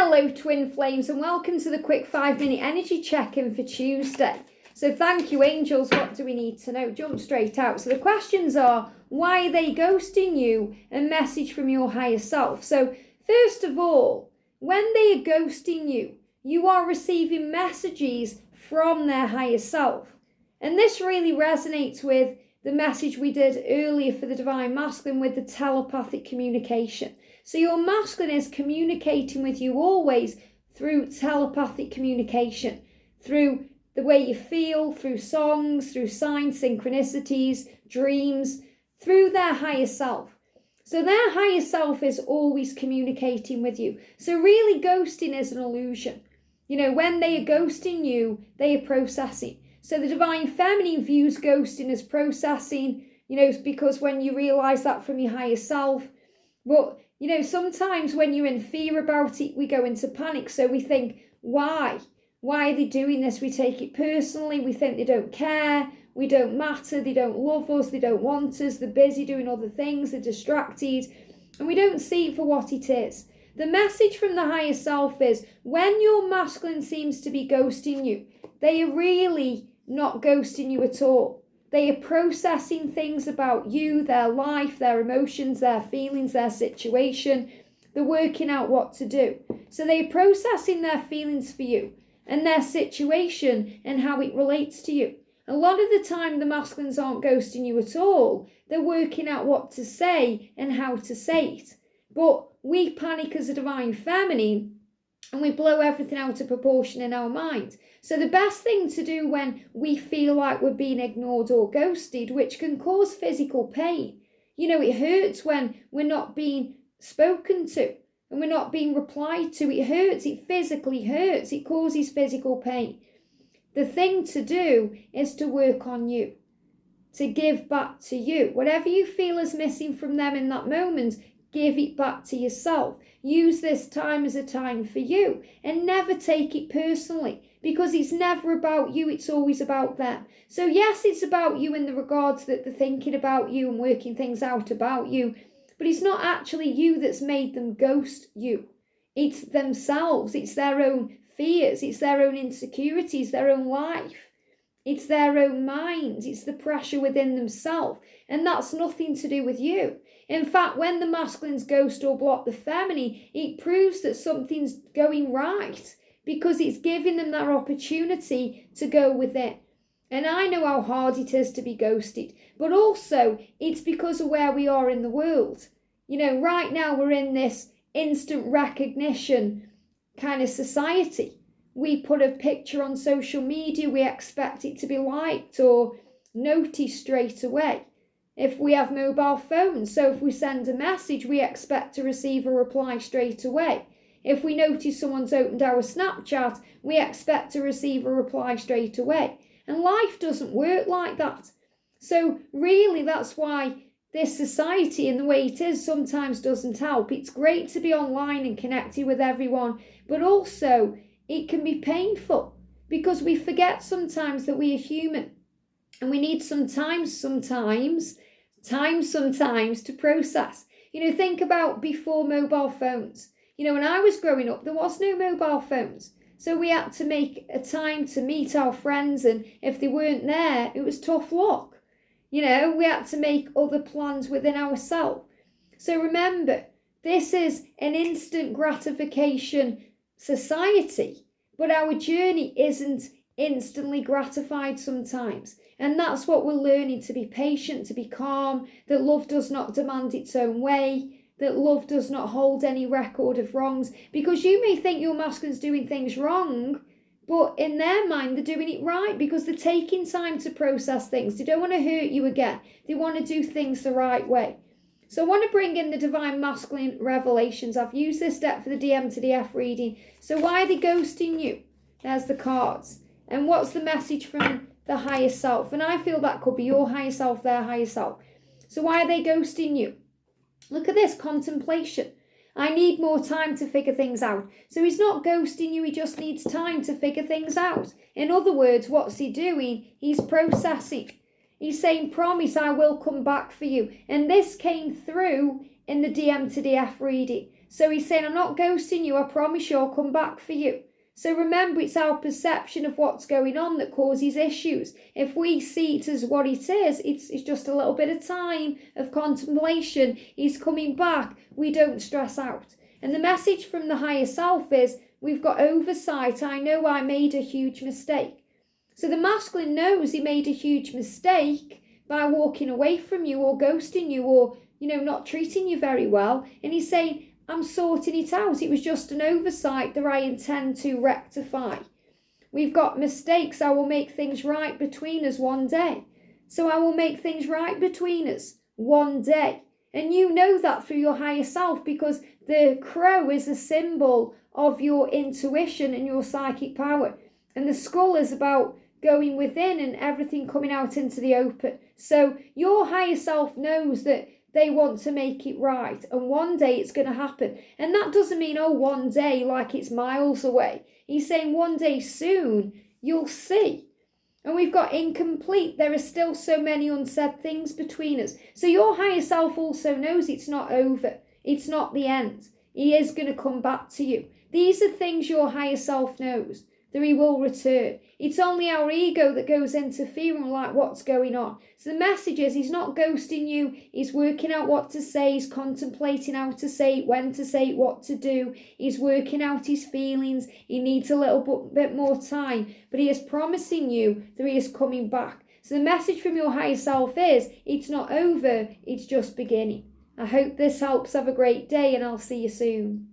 Hello twin flames, and welcome to the quick 5-minute energy check-in for Tuesday. So thank you angels. What do we need to know? Jump straight out. So the questions are, why are they ghosting you? A message from your higher self. So first of all, when they are ghosting you, you are receiving messages from their higher self. And this really resonates with the message we did earlier for the divine masculine with the telepathic communication. So your masculine is communicating with you always through telepathic communication, through the way you feel, through songs, through signs, synchronicities, dreams, through their higher self. So their higher self is always communicating with you. So really ghosting is an illusion. You know, when they are ghosting you, they are processing. So the divine feminine views ghosting as processing, you know, because when you realize that from your higher self. But, you know, sometimes when you're in fear about it, we go into panic. So we think, why? Why are they doing this? We take it personally. We think they don't care. We don't matter. They don't love us. They don't want us. They're busy doing other things. They're distracted. And we don't see it for what it is. The message from the higher self is, when your masculine seems to be ghosting you, they are really not ghosting you at all. They are processing things about you, their life, their emotions, their feelings, their situation. They're working out what to do. So they're processing their feelings for you and their situation and how it relates to you. A lot of the time, the masculines aren't ghosting you at all. They're working out what to say and how to say it. But we panic as a divine feminine and we blow everything out of proportion in our mind. So the best thing to do when we feel like we're being ignored or ghosted, which can cause physical pain. You know, it hurts when we're not being spoken to and we're not being replied to. It hurts. It physically hurts. It causes physical pain. The thing to do is to work on you, to give back to you. Whatever you feel is missing from them in that moment, give it back to yourself. Use this time as a time for you and never take it personally, because it's never about you, it's always about them. So yes, it's about you in the regards that they're thinking about you and working things out about you, but it's not actually you that's made them ghost you. It's themselves, it's their own fears, it's their own insecurities, their own life. It's their own mind, it's the pressure within themselves, and that's nothing to do with you. In fact, when the masculines ghost or block the feminine, it proves that something's going right, because it's giving them that opportunity to go within. And I know how hard it is to be ghosted, but also it's because of where we are in the world. You know, right now we're in this instant recognition kind of society. We put a picture on social media, we expect it to be liked or noticed straight away. If we have mobile phones, so if we send a message, we expect to receive a reply straight away. If we notice someone's opened our Snapchat, we expect to receive a reply straight away. And life doesn't work like that. So really, that's why this society and the way it is sometimes doesn't help. It's great to be online and connected with everyone, but also it can be painful because we forget sometimes that we are human and we need sometimes to process. You know, think about before mobile phones. You know, when I was growing up, there was no mobile phones. So we had to make a time to meet our friends, and if they weren't there, it was tough luck. You know, we had to make other plans within ourselves. So remember, this is an instant gratification society, but our journey isn't instantly gratified sometimes. And that's what we're learning, to be patient, to be calm, that love does not demand its own way, that love does not hold any record of wrongs. Because you may think your masculine's doing things wrong, but in their mind, they're doing it right because they're taking time to process things. They don't want to hurt you again. They want to do things the right way. So I want to bring in the divine masculine revelations. I've used this deck for the DM to DF reading. So why are they ghosting you? There's the cards. And what's the message from the higher self? And I feel that could be your higher self, their higher self. So why are they ghosting you? Look at this, contemplation. I need more time to figure things out. So he's not ghosting you, he just needs time to figure things out. In other words, what's he doing? He's processing. He's saying, promise, I will come back for you. And this came through in the DM to DF reading. So he's saying, I'm not ghosting you. I promise you I'll come back for you. So remember, it's our perception of what's going on that causes issues. If we see it as what it is, it's just a little bit of time of contemplation. He's coming back. We don't stress out. And the message from the higher self is, we've got oversight. I know I made a huge mistake. So the masculine knows he made a huge mistake by walking away from you or ghosting you or, not treating you very well. And he's saying, I'm sorting it out. It was just an oversight that I intend to rectify. We've got mistakes. I will make things right between us one day. So I will make things right between us one day. And you know that through your higher self, because the crow is a symbol of your intuition and your psychic power. And the skull is about going within and everything coming out into the open. So your higher self knows that they want to make it right. And one day it's going to happen. And that doesn't mean, one day like it's miles away. He's saying one day soon you'll see. And we've got incomplete. There are still so many unsaid things between us. So your higher self also knows it's not over. It's not the end. He is going to come back to you. These are things your higher self knows, that he will return. It's only our ego that goes interfering like what's going on. So the message is, he's not ghosting you. He's working out what to say. He's contemplating how to say it, when to say it, what to do. He's working out his feelings. He needs a little bit more time. But he is promising you that he is coming back. So the message from your higher self is, it's not over. It's just beginning. I hope this helps. Have a great day and I'll see you soon.